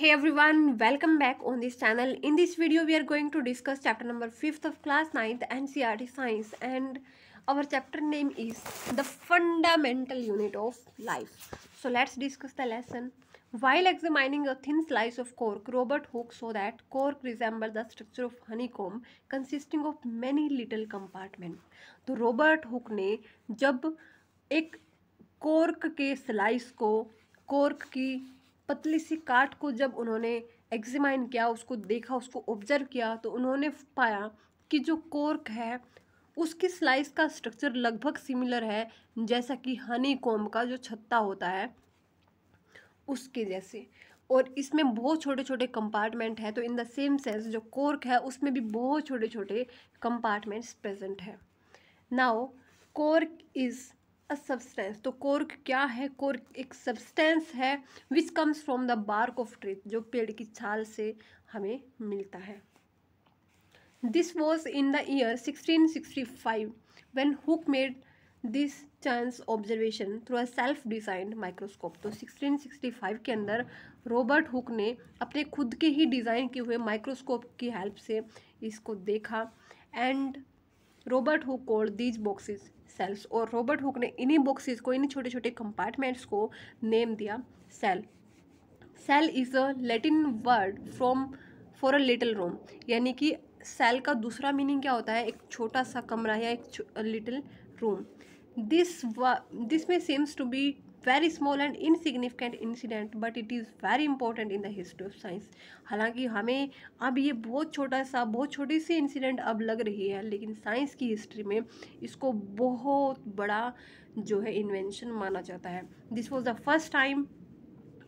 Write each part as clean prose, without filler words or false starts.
Hey everyone, welcome back on this channel. In this video, we are going to discuss chapter number 5th of class 9th NCERT Science, and our chapter name is the fundamental unit of life. So let's discuss the lesson. While examining a thin slice of cork, Robert Hooke saw that cork resembled the structure of honeycomb consisting of many little compartments. तो Robert Hooke ने जब एक cork के slice को, cork की पतली सी काट को जब उन्होंने एग्जामाइन किया, उसको देखा, उसको ऑब्जर्व किया, तो उन्होंने पाया कि जो कॉर्क है उसकी स्लाइस का स्ट्रक्चर लगभग सिमिलर है जैसा कि हनी कॉम्ब का जो छत्ता होता है उसके जैसे, और इसमें बहुत छोटे छोटे कंपार्टमेंट है। तो इन द सेम सेंस जो कॉर्क है उसमें भी बहुत छोटे छोटे कंपार्टमेंट्स प्रेजेंट है। Now cork is a substance. तो कॉर्क क्या है? कॉर्क एक सब्सटेंस है which comes from the bark of tree, जो पेड़ की छाल से हमें मिलता है। This was in the year 1665 when Hooke made this chance observation through a self designed microscope. तो 1665 के अंदर रॉबर्ट हुक ने अपने खुद के ही डिज़ाइन किए हुए माइक्रोस्कोप की हेल्प से इसको देखा। And Robert Hooke called these boxes cells, और रॉबर्ट हुक ने इन्हीं बॉक्सेस को, इन्हीं छोटे छोटे कंपार्टमेंट्स को नेम दिया cell. Cell is a Latin word from for a little room, यानी कि सेल का दूसरा मीनिंग क्या होता है? एक छोटा सा कमरा या एक little room. This may seems to be very small and insignificant incident but it is very important in the history of science. हालांकि हमें अब ये बहुत छोटा सा, बहुत छोटी सी इंसिडेंट अब लग रही है, लेकिन साइंस की हिस्ट्री में इसको बहुत बड़ा जो है इन्वेंशन माना जाता है। This was the first time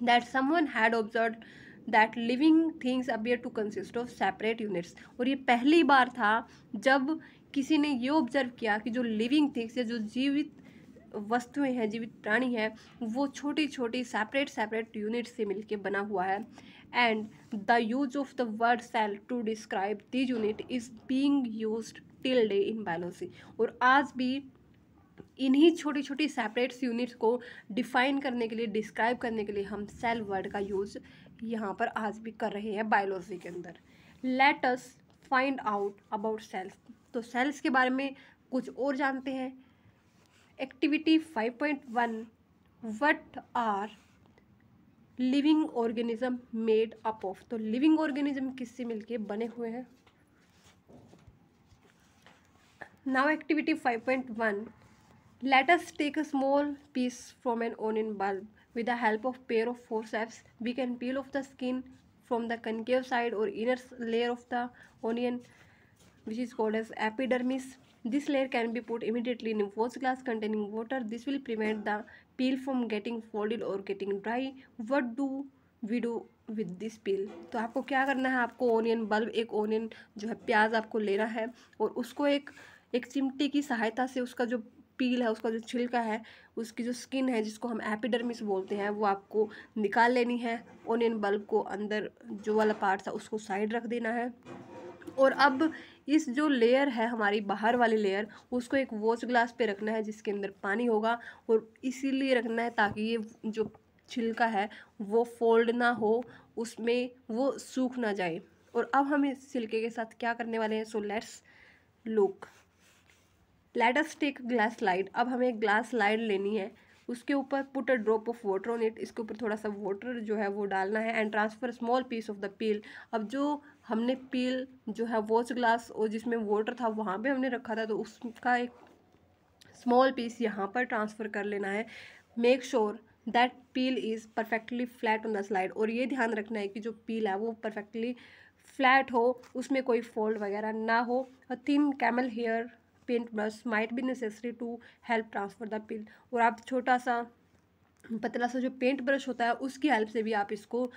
that someone had observed that living things appear to consist of separate units। और ये पहली बार था जब किसी ने ये ऑब्जर्व किया कि जो लिविंग थिंग्स या जो जीवित वस्तुएं हैं, जीवित प्राणी है, वो छोटी छोटी सेपरेट यूनिट से मिलके बना हुआ है। And the use of the word cell to describe this unit is being used till day in biology. और आज भी इन्हीं छोटी छोटी सेपरेट यूनिट्स को डिफाइन करने के लिए, डिस्क्राइब करने के लिए हम सेल वर्ड का यूज़ यहाँ पर आज भी कर रहे हैं बायोलॉजी के अंदर। Let us find out about cells. तो सेल्स के बारे में कुछ और जानते हैं। Activity 5.1 what are living organism made up of. तो लिविंग ऑर्गेनिज्म किससे मिलके बने हुए हैं? Now activity 5.1, let us take a small piece from an onion bulb. With the help of pair of forceps, we can peel off the skin from the concave side or inner layer of the onion, which is called as epidermis. This layer can be put immediately in a wash glass containing water. This will prevent the peel from getting folded or getting dry. What do we do with this peel? तो आपको क्या करना है? आपको onion bulb, एक onion जो है प्याज आपको लेना है और उसको एक चिमटी की सहायता से उसका जो पील है, उसका जो छिलका है, उसकी जो स्किन है जिसको हम एपिडर्मिस बोलते हैं, वो आपको निकाल लेनी है। ओनियन बल्ब को अंदर जो वाला पार्ट था उसको साइड रख देना है। और अब इस जो लेयर है हमारी बाहर वाली लेयर, उसको एक वॉश ग्लास पे रखना है जिसके अंदर पानी होगा, और इसीलिए रखना है ताकि ये जो छिलका है वो फोल्ड ना हो, उसमें वो सूख ना जाए। और अब हम इस छिलके के साथ क्या करने वाले हैं? So let's look. Let us take glass slide. अब हमें एक ग्लास स्लाइड लेनी है, उसके ऊपर put a drop of water on it, इसके ऊपर थोड़ा सा वाटर जो है वो डालना है। And transfer small piece of the peel. अब जो हमने पील जो है वॉश ग्लास और जिसमें वाटर था वहाँ पे हमने रखा था, तो उसका एक स्मॉल पीस यहाँ पर ट्रांसफ़र कर लेना है। Make sure that peel is perfectly flat on the slide. और ये ध्यान रखना है कि जो पील है वो परफेक्टली फ्लैट हो, उसमें कोई फोल्ड वगैरह ना हो। A thin camel hair paint brush might be necessary to help transfer the peel. और आप छोटा सा पतला सा जो पेंट ब्रश होता है उसकी हेल्प से भी आप इसको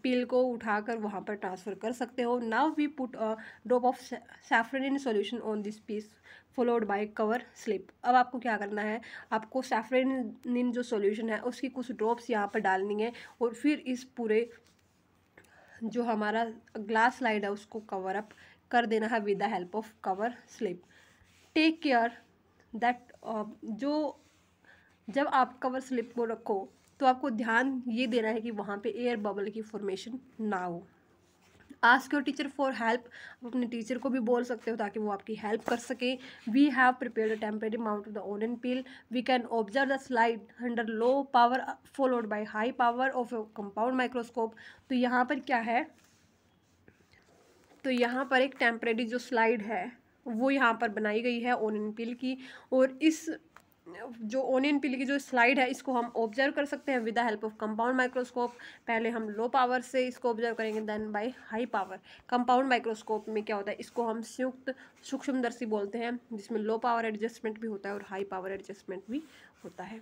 पील को उठाकर वहाँ पर ट्रांसफ़र कर सकते हो। Now we put a drop of safranin solution on this piece followed by cover slip. अब आपको क्या करना है? आपको सैफरन जो सॉल्यूशन है उसकी कुछ ड्रॉप्स यहाँ पर डालनी है, और फिर इस पूरे जो हमारा ग्लास स्लाइड है उसको कवर अप कर देना है with the help of cover slip. Take care that जो जब आप कवर स्लिप को रखो तो आपको ध्यान ये देना है कि वहाँ पे एयर बबल की फॉर्मेशन ना हो। Ask your teacher for help, आप अपने टीचर को भी बोल सकते हो ताकि वो आपकी हेल्प कर सके। We have prepared a temporary mount of the onion peel, we can observe the slide under low power followed by high power of a compound microscope. तो यहाँ पर क्या है, तो यहाँ पर एक टेम्परेरी जो स्लाइड है वो यहाँ पर बनाई गई है ओनियन पील की, और इस जो ओनियन पील की जो स्लाइड है इसको हम ऑब्जर्व कर सकते हैं with the help of compound microscope. पहले हम लो पावर से इसको ऑब्जर्व करेंगे, then by high power. Compound microscope में क्या होता है, इसको हम संयुक्त सूक्ष्मदर्शी बोलते हैं, जिसमें लो पावर एडजस्टमेंट भी होता है और हाई पावर एडजस्टमेंट भी होता है।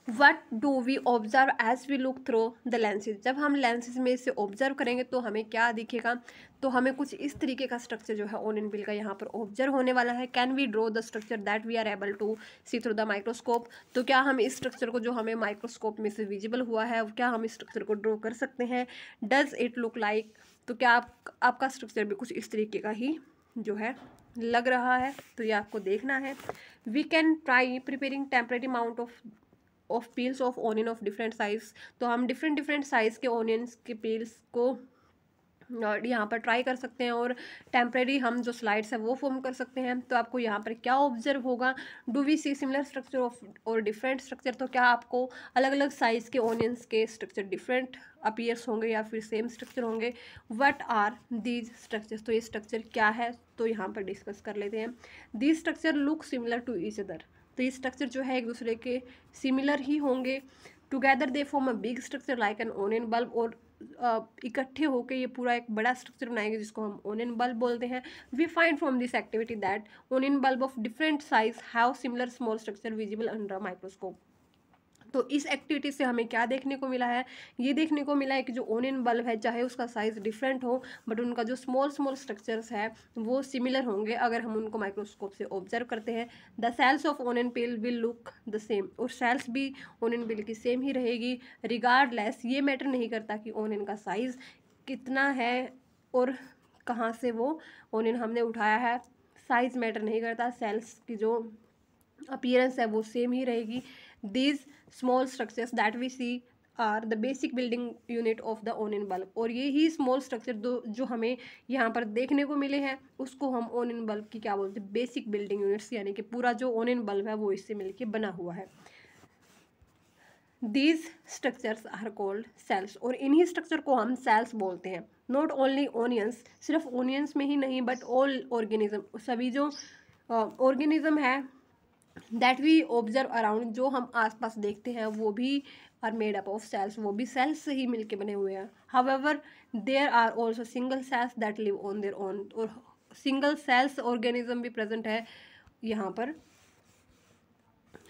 What do we observe as we look through the lenses, जब हम लेंसेज में इसे ऑब्जर्व करेंगे तो हमें क्या दिखेगा, तो हमें कुछ इस तरीके का स्ट्रक्चर जो है ओनियन पील का यहाँ पर ऑब्जर्व होने वाला है। Can we draw the structure that we are able to see through the microscope, तो क्या हम इस स्ट्रक्चर को जो हमें माइक्रोस्कोप में से विजिबल हुआ है क्या हम इस स्ट्रक्चर को ड्रॉ कर सकते हैं। डज इट लुक लाइक, तो क्या आपका स्ट्रक्चर भी कुछ इस तरीके का ही जो है लग रहा है, तो ये आपको देखना है। We can try preparing temporary amount of peels of onion of different size, तो हम डिफरेंट साइज के ऑनियंस के पील्स को यहाँ पर ट्राई कर सकते हैं और टेम्परेरी हम जो स्लाइड्स है वो फॉर्म कर सकते हैं। तो आपको यहाँ पर क्या ऑब्जर्व होगा, do we see similar structure of और डिफरेंट स्ट्रक्चर, तो क्या आपको अलग अलग साइज़ के ऑनियंस के स्ट्रक्चर डिफरेंट अपीयर्स होंगे या फिर सेम स्ट्रक्चर होंगे। व्हाट आर दीज स्ट्रक्चर्स, तो ये स्ट्रक्चर क्या है, तो यहाँ पर डिस्कस कर लेते हैं। These structure look similar to each other, तो ये स्ट्रक्चर जो है एक दूसरे के सिमिलर ही होंगे। Together they form a big structure like an onion bulb, और इकट्ठे होकर ये पूरा एक बड़ा स्ट्रक्चर बनाएंगे जिसको हम ओनियन बल्ब बोलते हैं। We find from this activity that onion bulb of different size have similar small structure visible under microscope. तो इस एक्टिविटी से हमें क्या देखने को मिला है, ये देखने को मिला है कि जो ओनियन बल्ब है चाहे उसका साइज़ डिफरेंट हो बट उनका जो स्मॉल स्ट्रक्चर्स है वो सिमिलर होंगे अगर हम उनको माइक्रोस्कोप से ऑब्जर्व करते हैं। The cells of onion peel will look the same, और सेल्स भी ओनियन पील की सेम ही रहेगी रिगार्डलेस, ये मैटर नहीं करता कि ओनियन का साइज़ कितना है और कहाँ से वो ओनियन हमने उठाया है, साइज़ मैटर नहीं करता, सेल्स की जो अपीयरेंस है वो सेम ही रहेगी। These small structures that we see are the basic building unit of the onion bulb, और ये ही स्मॉल स्ट्रक्चर जो हमें यहाँ पर देखने को मिले हैं उसको हम ओनियन बल्ब की क्या बोलते हैं, बेसिक बिल्डिंग यूनिट्स, यानी कि पूरा जो ओनियन बल्ब है वो इससे मिलके बना हुआ है। These structures are called cells, और इन्हीं स्ट्रक्चर को हम सेल्स बोलते हैं। नॉट ओनली ओनियंस, सिर्फ ओनियंस में ही नहीं बट ऑल ऑर्गेनिज्म, सभी जो ऑर्गेनिज्म है दैट वी ऑब्जर्व अराउंड, जो हम आसपास देखते हैं वो भी are made up of cells, वो भी सेल्स से ही मिलके बने हुए हैं। However there are also single cells that live on their own, और सिंगल सेल्स ऑर्गेनिज्म भी प्रेजेंट है यहाँ पर।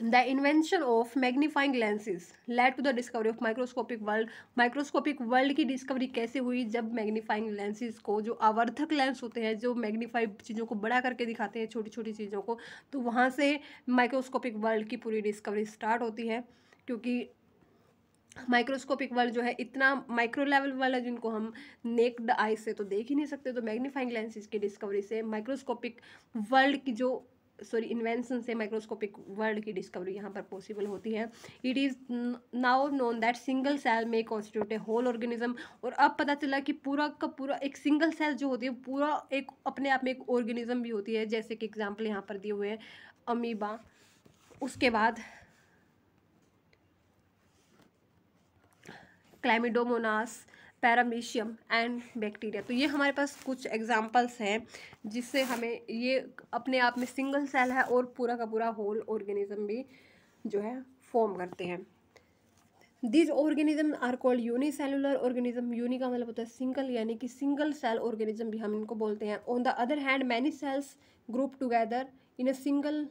The invention of magnifying lenses led to the discovery of microscopic world, microscopic world की डिस्कवरी कैसे हुई, जब मैग्नीफाइंग लेंसेज को, जो आवर्धक लेंस होते हैं जो मैग्नीफाइड चीज़ों को बड़ा करके दिखाते हैं छोटी छोटी चीज़ों को, तो वहाँ से माइक्रोस्कोपिक वर्ल्ड की पूरी डिस्कवरी स्टार्ट होती है। क्योंकि माइक्रोस्कोपिक वर्ल्ड जो है इतना माइक्रो लेवल वर्ल्ड है जिनको हम नेक्ड आई से तो देख ही नहीं सकते, तो मैग्नीफाइंग लेंसेज की डिस्कवरी से माइक्रोस्कोपिक वर्ल्ड की जो इन्वेंशन से माइक्रोस्कोपिक वर्ल्ड की डिस्कवरी यहाँ पर पॉसिबल होती है। It is now known that single cell may constitute a whole organism, और अब पता चला कि पूरा का पूरा एक सिंगल सेल जो होती है पूरा एक अपने आप में एक ऑर्गेनिज्म भी होती है, जैसे कि एग्जाम्पल यहाँ पर दिए हुए हैं अमीबा, उसके बाद क्लैमिडोमोनास, पैरामीशियम एंड बैक्टीरिया। तो ये हमारे पास कुछ एग्जांपल्स हैं जिससे हमें ये अपने आप में सिंगल सेल है और पूरा का पूरा होल ऑर्गेनिज्म भी जो है फॉर्म करते हैं। This organism are called unicellular organism, uni का मतलब होता है सिंगल, यानी कि सिंगल सेल ऑर्गेनिज्म भी हम इनको बोलते हैं। On the other hand many cells group together in a single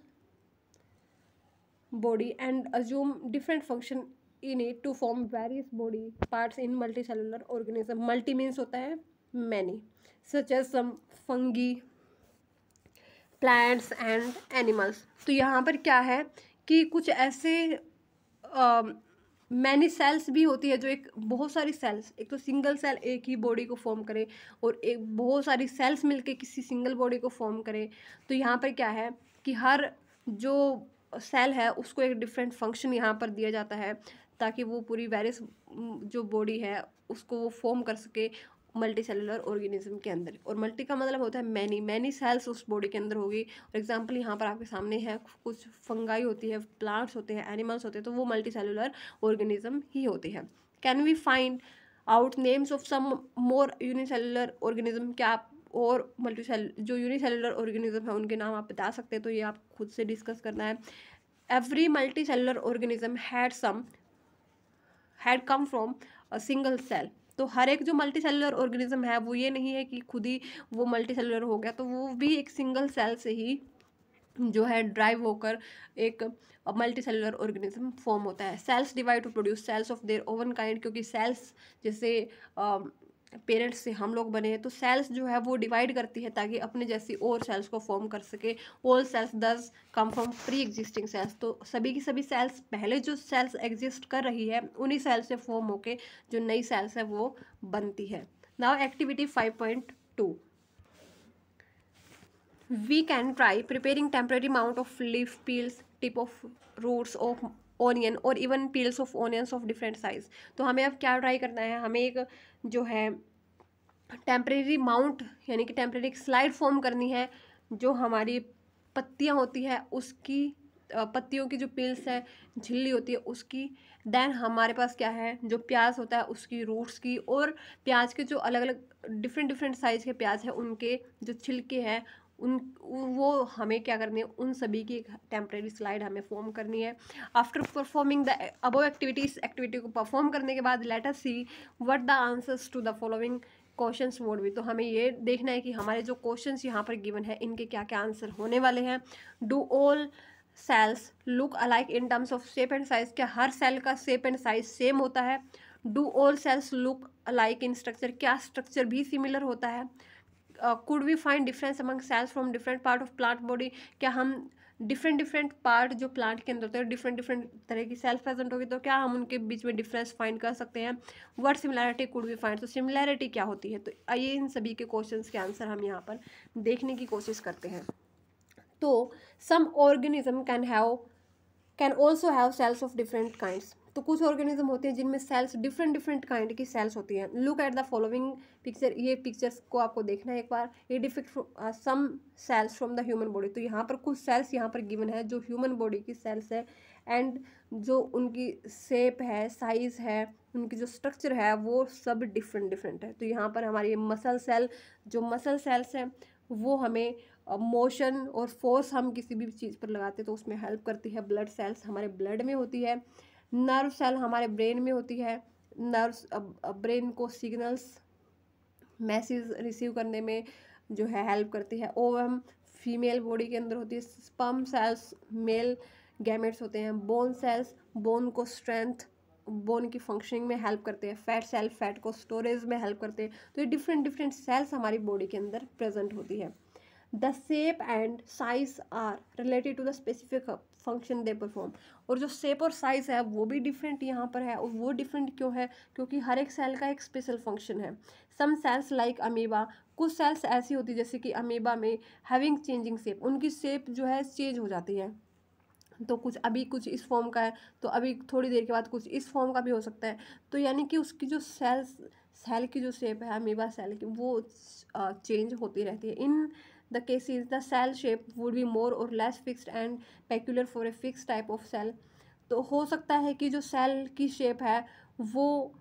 body and assume different function in it to form various body parts in multicellular organism. Multi means होता है many, such as some fungi, plants and animals. तो यहाँ पर क्या है कि कुछ ऐसे मैनी सेल्स भी होती है जो एक बहुत सारी सेल्स, एक तो सिंगल सेल एक ही बॉडी को फॉर्म करे और एक बहुत सारी सेल्स मिलके किसी सिंगल बॉडी को फॉर्म करे। तो यहाँ पर क्या है कि हर जो सेल है उसको एक डिफरेंट फंक्शन यहाँ पर दिया जाता है ताकि वो पूरी वायरस जो बॉडी है उसको वो फॉर्म कर सके मल्टी सेलुलर ऑर्गेनिज्म के अंदर। और मल्टी का मतलब होता है मैनी सेल्स उस बॉडी के अंदर होगी। और एग्जांपल यहाँ पर आपके सामने है, कुछ फंगाई होती है, प्लांट्स होते हैं, एनिमल्स होते हैं, तो वो मल्टी सेलुलर ऑर्गेनिज्म ही होती है। Can we find out names of some more unicellular organism? क्या आप और जो यूनिसेलुलर ऑर्गेनिज्म है उनके नाम आप बता सकते हैं? तो ये आप खुद से डिस्कस करना है। Every multicellular organism had come from a single cell. तो हर एक जो मल्टी सेलुलर ऑर्गेनिज्म है वो ये नहीं है कि खुद ही वो मल्टी सेलुलर हो गया, तो वो भी एक सिंगल सेल से ही जो है ड्राइव होकर एक मल्टी सेलुलर ऑर्गेनिज्म फॉर्म होता है। Cells divide to produce cells of their own kind, क्योंकि सेल्स जैसे पेरेंट्स से हम लोग बने हैं, तो सेल्स जो है वो डिवाइड करती है ताकि अपने जैसी और सेल्स को फॉर्म कर सके। ऑल सेल्स दस come from pre existing cells, तो सभी की सभी सेल्स पहले जो सेल्स एग्जिस्ट कर रही है उन्हीं सेल्स से फॉर्म होके जो नई सेल्स है वो बनती है। Now activity 5.2, we can try preparing temporary amount of leaf peels, tip of roots of onion or even peels of onions of different size। तो हमें अब क्या ट्राई करना है, हमें एक जो है टेम्परेरी माउंट यानी कि टेम्परेरी स्लाइड फॉर्म करनी है। जो हमारी पत्तियां होती है उसकी पत्तियों की जो पील्स है, झिल्ली होती है उसकी, देन हमारे पास क्या है जो प्याज होता है उसकी रूट्स की, और प्याज के जो अलग अलग डिफरेंट साइज़ के प्याज है उनके जो छिलके हैं उन वो हमें क्या करनी है, उन सभी की एक टेम्परेरी स्लाइड हमें फॉर्म करनी है। After performing the above activity को परफॉर्म करने के बाद let us see what the answers to the following questions would be. तो हमें ये देखना है कि हमारे जो क्वेश्चंस यहाँ पर गिवन है इनके क्या क्या आंसर होने वाले हैं। Do all cells look alike in terms of shape and size? क्या हर सेल का शेप एंड साइज सेम होता है? Do all cells look alike in structure? क्या स्ट्रक्चर भी सिमिलर होता है? Could we find difference among cells from different part of plant body? क्या हम डिफरेंट पार्ट जो प्लांट के अंदर होते हैं डिफरेंट तरह की सेल्स प्रेजेंट होगी, तो क्या हम उनके बीच में डिफरेंस फाइंड कर सकते हैं? What similarity could we find? तो सिमिलैरिटी क्या होती है? तो आइए इन सभी के क्वेश्चंस के आंसर हम यहाँ पर देखने की कोशिश करते हैं। तो some organism can also have cells of different kinds. तो कुछ ऑर्गेनिज्म होते हैं जिनमें सेल्स डिफरेंट काइंड की सेल्स होती हैं। Look at the following picture, ये पिक्चर्स को आपको देखना है एक बार। ये depict some cells from the human body, तो यहाँ पर कुछ सेल्स यहाँ पर गिवन है जो ह्यूमन बॉडी की सेल्स है, एंड जो उनकी शेप है, साइज है, उनकी जो स्ट्रक्चर है वो सब डिफरेंट है। तो यहाँ पर हमारी मसल सेल्स है वो हमें मोशन और फोर्स हम किसी भी चीज़ पर लगाते हैं तो उसमें हेल्प करती है। ब्लड सेल्स हमारे ब्लड में होती है। नर्व सेल हमारे ब्रेन में होती है, नर्व्स ब्रेन को सिग्नल्स मैसेज रिसीव करने में जो है हेल्प करती है। ओवम फीमेल बॉडी के अंदर होती है। स्पर्म सेल्स मेल गैमेट्स होते हैं। बोन सेल्स बोन को स्ट्रेंथ, बोन की फंक्शनिंग में हेल्प करते हैं। फैट सेल फैट को स्टोरेज में हेल्प करते हैं। तो ये डिफरेंट सेल्स हमारी बॉडी के अंदर प्रेजेंट होती है। The shape and size are related to the specific function they perform. और जो शेप और साइज है वो भी डिफरेंट यहाँ पर है। और वो डिफरेंट क्यों है? क्योंकि हर एक सेल का एक स्पेशल फंक्शन है। सम सेल्स लाइक अमीबा, कुछ सेल्स ऐसी होती है जैसे कि अमीबा में हैविंग चेंजिंग शेप, उनकी शेप जो है चेंज हो जाती है। तो कुछ अभी कुछ इस फॉर्म का है तो अभी थोड़ी देर के बाद कुछ इस फॉर्म का भी हो सकता है। तो यानी कि उसकी जो सेल की जो शेप है अमीबा सेल की वो चेंज होती रहती है। In the cases the cell shape would be more or less fixed and peculiar for a fix type of cell. तो हो सकता है कि जो सेल की शेप है वो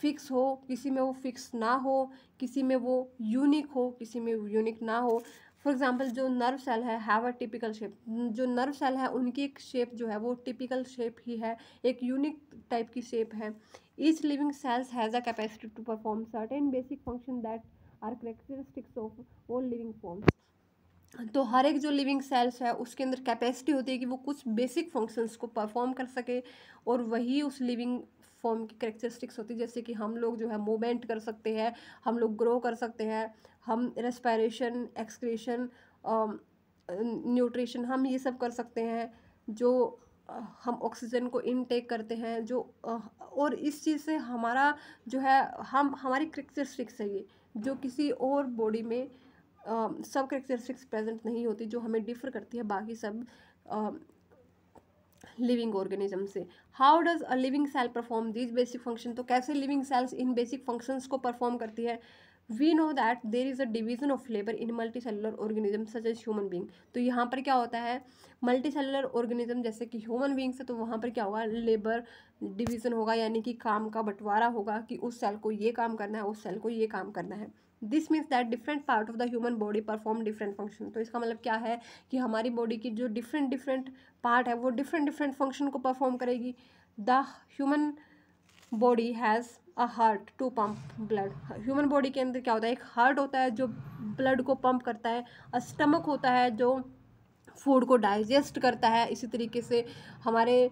फिक्स हो, किसी में वो फिक्स ना हो, किसी में वो यूनिक हो, किसी में यूनिक ना हो। फॉर एग्जाम्पल जो नर्व सेल है हैव अ टिपिकल शेप, जो नर्व सेल है उनकी एक शेप जो है वो टिपिकल शेप ही है, एक यूनिक टाइप की शेप है। Each living cells has a capacity to perform certain basic function that are characteristics of all living forms. तो हर एक जो लिविंग सेल्स है उसके अंदर कैपेसिटी होती है कि वो कुछ बेसिक फंक्शंस को परफॉर्म कर सके, और वही उस लिविंग फॉर्म की कैरेक्टरिस्टिक्स होती है। जैसे कि हम लोग जो है मूवमेंट कर सकते हैं, हम लोग ग्रो कर सकते हैं, हम रेस्पिरेशन, एक्सक्रीशन, न्यूट्रिशन हम ये सब कर सकते हैं। जो हम ऑक्सीजन को इनटेक करते हैं जो और इस चीज़ से हमारा जो है हमारी कैरेक्टरिस्टिक्स है ये, जो किसी और बॉडी में सब कैरेक्टरिस्टिक्स प्रेजेंट नहीं होती, जो हमें डिफर करती है बाकी सब लिविंग ऑर्गेनिज्म से। How does a living cell perform these basic function, तो कैसे लिविंग सेल्स इन बेसिक फंक्शंस को परफॉर्म करती है। We know that there is a division of labour in multicellular organism such as human being. तो यहाँ पर क्या होता है, मल्टी सेलुलर ऑर्गेनिज्म जैसे कि ह्यूमन बींग्स है, तो वहाँ पर क्या होगा, लेबर डिवीजन होगा, यानी कि काम का बंटवारा होगा कि उस सेल को ये काम करना है, उस सेल को ये काम करना है। This means that different part of the human body perform different function. तो इसका मतलब क्या है कि हमारी बॉडी की जो डिफरेंट डिफरेंट पार्ट है वो डिफरेंट डिफरेंट फंक्शन को परफॉर्म करेगी। The human body has a heart to pump blood. Human body के अंदर क्या होता है, एक हार्ट होता है जो ब्लड को पंप करता है, अ स्टमक होता है जो फूड को डाइजेस्ट करता है, इसी तरीके से हमारे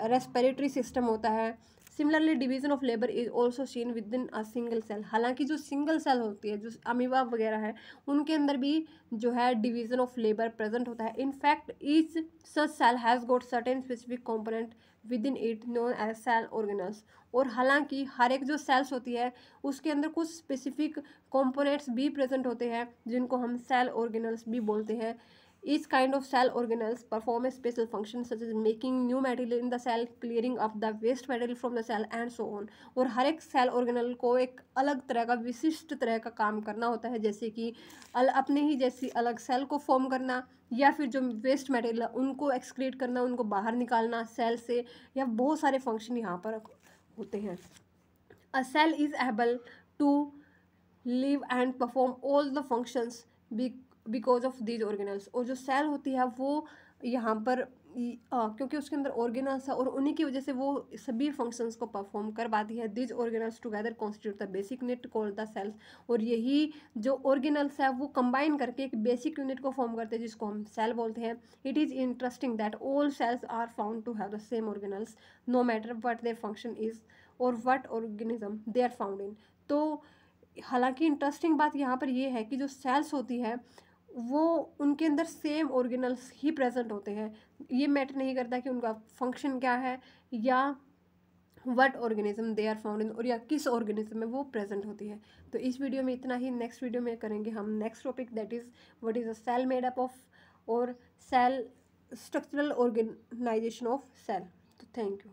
रेस्पिरेटरी सिस्टम होता है। Similarly division of labour is also seen within a single cell. हालांकि जो सिंगल सेल होती है, जो अमीबा वगैरह है, उनके अंदर भी जो है डिवीजन ऑफ लेबर प्रेजेंट होता है। In fact each such cell has got certain specific component within it known as cell organelles. और हालांकि हर एक जो सेल्स होती है उसके अंदर कुछ स्पेसिफिक कॉम्पोनेंट्स भी प्रेजेंट होते हैं जिनको हम सेल ऑर्गेनल्स भी बोलते हैं। Each kind of cell organelles perform a special function such as making new material in the cell, clearing up the waste material from the cell and so on। और हर एक cell organelle को एक अलग तरह का विशिष्ट तरह का काम करना होता है, जैसे कि अपने ही जैसी अलग सेल को फॉर्म करना, या फिर जो वेस्ट मटेरियल उनको एक्सक्रीट करना, उनको बाहर निकालना सेल से, या बहुत सारे फंक्शन यहाँ पर होते हैं। A cell is able to live and perform all the functions because of these organelles. और जो सेल होती है वो यहाँ पर क्योंकि उसके अंदर ऑर्गेनल्स है और उन्हीं की वजह से वो सभी फंक्शंस को परफॉर्म कर पाती है। These organelles together constitute the basic unit called the cells. और यही जो ऑर्गेनल्स है वो कंबाइन करके एक बेसिक यूनिट को फॉर्म करते हैं जिसको हम सेल बोलते हैं। It is interesting that all cells are found to have the same organelles no matter what their function is or what organism they are found in. तो हालांकि इंटरेस्टिंग बात यहाँ पर ये है कि जो सेल्स होती है वो उनके अंदर सेम ऑर्गेनल्स ही प्रेजेंट होते हैं। ये मैटर नहीं करता कि उनका फंक्शन क्या है या what organism they are found in, और या किस ऑर्गेनिज्म में वो प्रेजेंट होती है। तो इस वीडियो में इतना ही। नेक्स्ट वीडियो में करेंगे हम next topic, that is what is a cell made up of, और cell structural organization of cell. तो थैंक यू।